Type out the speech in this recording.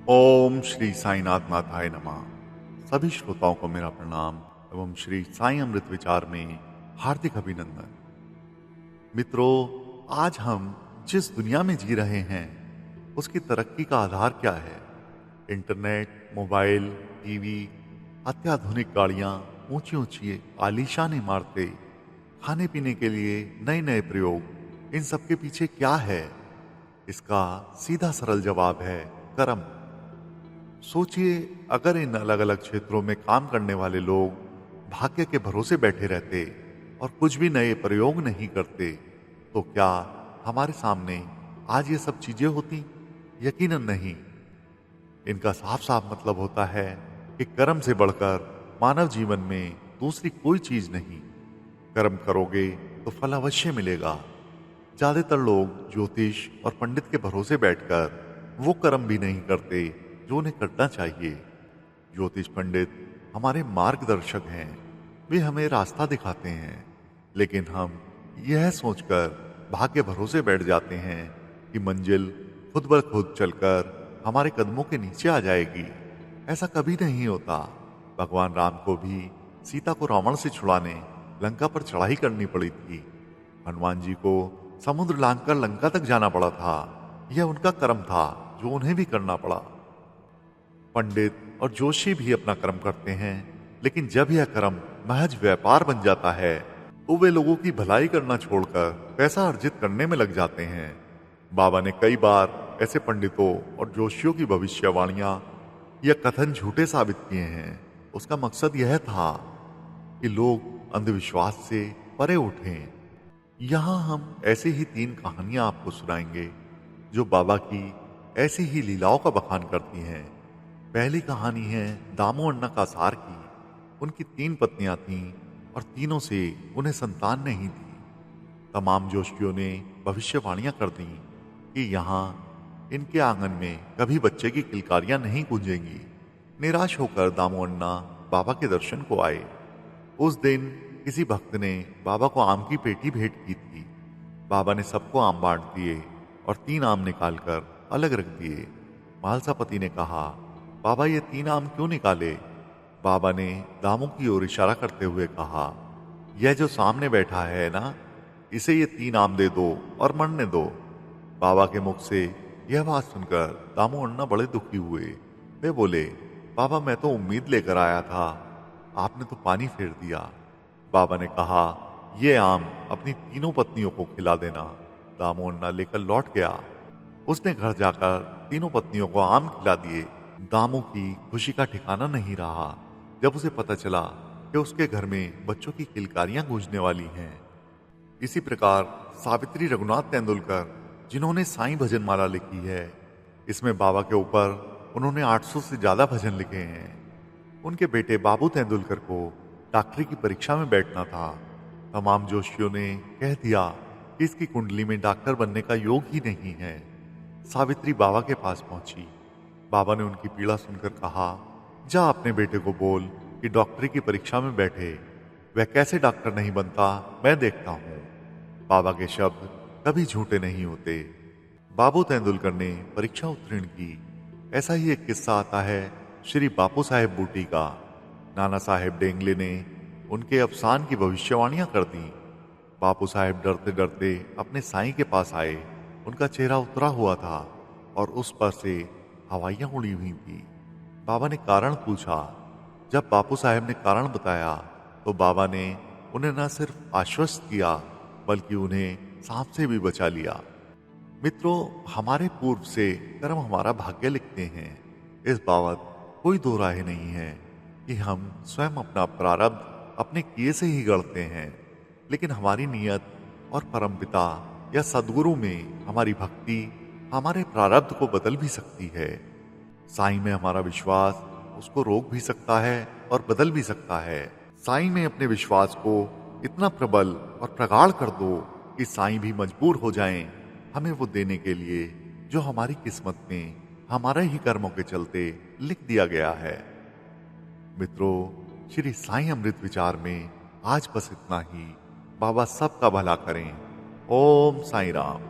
ओम श्री साईनाथ नाथाय नमः। सभी श्रोताओं को मेरा प्रणाम एवं श्री साई अमृत विचार में हार्दिक अभिनंदन। मित्रों, आज हम जिस दुनिया में जी रहे हैं उसकी तरक्की का आधार क्या है? इंटरनेट, मोबाइल, टीवी, अत्याधुनिक गाड़ियां, ऊंची ऊंची आलीशान इमारतें, खाने पीने के लिए नए नए प्रयोग, इन सब के पीछे क्या है? इसका सीधा सरल जवाब है कर्म। सोचिए, अगर इन अलग अलग क्षेत्रों में काम करने वाले लोग भाग्य के भरोसे बैठे रहते और कुछ भी नए प्रयोग नहीं करते, तो क्या हमारे सामने आज ये सब चीजें होती? यकीनन नहीं। इनका साफ साफ मतलब होता है कि कर्म से बढ़कर मानव जीवन में दूसरी कोई चीज नहीं। कर्म करोगे तो फल अवश्य मिलेगा। ज्यादातर लोग ज्योतिष और पंडित के भरोसे बैठकर वो कर्म भी नहीं करते जो उन्हें करना चाहिए। ज्योतिष पंडित हमारे मार्गदर्शक हैं, वे हमें रास्ता दिखाते हैं, लेकिन हम यह सोचकर भाग्य भरोसे बैठ जाते हैं कि मंजिल खुद ब खुद चलकर हमारे कदमों के नीचे आ जाएगी। ऐसा कभी नहीं होता। भगवान राम को भी सीता को रावण से छुड़ाने लंका पर चढ़ाई करनी पड़ी थी। हनुमान जी को समुद्र लांघकर लंका तक जाना पड़ा था। यह उनका कर्म था जो उन्हें भी करना पड़ा। पंडित और जोशी भी अपना कर्म करते हैं, लेकिन जब यह कर्म महज व्यापार बन जाता है तो वे लोगों की भलाई करना छोड़कर पैसा अर्जित करने में लग जाते हैं। बाबा ने कई बार ऐसे पंडितों और जोशियों की भविष्यवाणियां या कथन झूठे साबित किए हैं। उसका मकसद यह था कि लोग अंधविश्वास से परे उठें। यहाँ हम ऐसे ही 3 कहानियां आपको सुनाएंगे जो बाबा की ऐसी ही लीलाओं का बखान करती हैं। पहली कहानी है दामू अण्णा कासार की। उनकी 3 पत्नियां थीं और तीनों से उन्हें संतान नहीं थी। तमाम जोशियों ने भविष्यवाणियां कर दी कि यहाँ इनके आंगन में कभी बच्चे की किलकारियां नहीं गूंजेंगी। निराश होकर दामू अण्णा बाबा के दर्शन को आए। उस दिन किसी भक्त ने बाबा को आम की पेटी भेंट की थी। बाबा ने सबको आम बांट दिए और 3 आम निकालकर अलग रख दिए। मालसापति ने कहा, बाबा ये 3 आम क्यों निकाले? बाबा ने दामू की ओर इशारा करते हुए कहा, यह जो सामने बैठा है ना, इसे ये 3 आम दे दो और मरने दो। बाबा के मुख से यह बात सुनकर दामू अण्णा बड़े दुखी हुए। वे बोले, बाबा मैं तो उम्मीद लेकर आया था, आपने तो पानी फेर दिया। बाबा ने कहा, ये आम अपनी तीनों पत्नियों को खिला देना। दामू अण्णा लेकर लौट गया। उसने घर जाकर तीनों पत्नियों को आम खिला दिए। दामू की खुशी का ठिकाना नहीं रहा जब उसे पता चला कि उसके घर में बच्चों की किलकारियां गूंजने वाली हैं। इसी प्रकार सावित्री रघुनाथ तेंदुलकर, जिन्होंने साईं भजन माला लिखी है, इसमें बाबा के ऊपर उन्होंने 800 से ज्यादा भजन लिखे हैं। उनके बेटे बाबू तेंदुलकर को डॉक्टरी की परीक्षा में बैठना था। तमाम जोशियों ने कह दिया कि इसकी कुंडली में डॉक्टर बनने का योग ही नहीं है। सावित्री बाबा के पास पहुंची। बाबा ने उनकी पीड़ा सुनकर कहा, जा अपने बेटे को बोल कि डॉक्टरी की परीक्षा में बैठे। वह कैसे डॉक्टर नहीं बनता मैं देखता हूँ। बाबा के शब्द कभी झूठे नहीं होते। बाबू तेंदुलकर ने परीक्षा उत्तीर्ण की। ऐसा ही एक किस्सा आता है श्री बापू साहेब बूटी का। नाना साहेब डेंगले ने उनके अवसान की भविष्यवाणियां कर दी। बापू साहेब डरते डरते अपने साईं के पास आए। उनका चेहरा उतरा हुआ था और उस पर से हवाइयां उड़ी हुई थी। बाबा ने कारण पूछा। जब बापू साहेब ने कारण बताया तो बाबा ने उन्हें न सिर्फ आश्वस्त किया बल्कि उन्हें सांप से भी बचा लिया। मित्रों, हमारे पूर्व से कर्म हमारा भाग्य लिखते हैं। इस बाबत कोई दो राय नहीं है कि हम स्वयं अपना प्रारब्ध अपने किए से ही गढ़ते हैं, लेकिन हमारी नीयत और परमपिता या सदगुरु में हमारी भक्ति हमारे प्रारब्ध को बदल भी सकती है। साईं में हमारा विश्वास उसको रोक भी सकता है और बदल भी सकता है। साईं में अपने विश्वास को इतना प्रबल और प्रगाढ़ कर दो कि साईं भी मजबूर हो जाएं हमें वो देने के लिए जो हमारी किस्मत में हमारे ही कर्मों के चलते लिख दिया गया है। मित्रों, श्री साईं अमृत विचार में आज बस इतना ही। बाबा सबका भला करें। ओम साईं राम।